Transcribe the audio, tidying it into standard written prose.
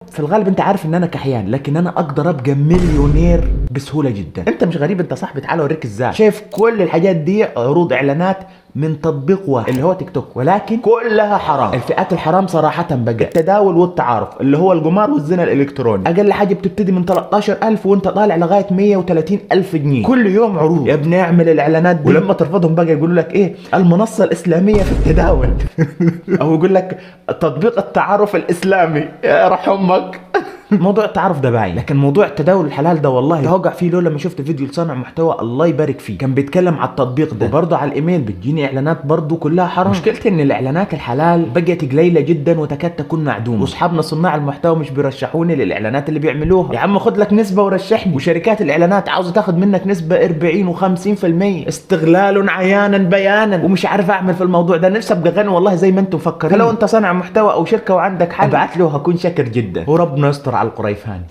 في الغالب انت عارف ان انا كحيان، لكن انا اقدر ابقى مليونير بسهوله جدا. انت مش غريب، انت صاحبي، تعال اوريك ازاي. شايف كل الحاجات دي عروض اعلانات من تطبيق واحد اللي هو تيك توك، ولكن كلها حرام. الفئات الحرام صراحه بقى التداول والتعارف اللي هو القمار والزنا الالكتروني. اقل حاجه بتبتدي من 13,000 وانت طالع لغايه 130,000 جنيه كل يوم عروض. يا ابني اعمل الاعلانات دي، ولما ترفضهم بقى يقولوا لك ايه المنصه الاسلاميه في التداول او يقول لك تطبيق التعارف الاسلامي. يا رح امك. موضوع التعارف ده باين، لكن موضوع التداول الحلال ده والله هوقع فيه لولا ما شفت فيديو لصانع محتوى الله يبارك فيه كان بيتكلم على التطبيق ده، وبرضه على الايميل بتجيني اعلانات برضه كلها حرام. مشكلتي ان الاعلانات الحلال بقت قليله جدا وتكاد تكون معدومه، واصحابنا صناع المحتوى مش بيرشحوني للاعلانات اللي بيعملوها. يا عم خد لك نسبه ورشحني، وشركات الاعلانات عاوزه تاخد منك نسبه 40 و50%. استغلال عيانا بيانا، ومش عارف اعمل في الموضوع ده. نفسي ابقى غني والله زي ما انتم مفكرين. فلو انت صانع محتوى او شركه وعندك حل ابعت له، هكون شاكر جدا، وربنا يستر على القريفاني.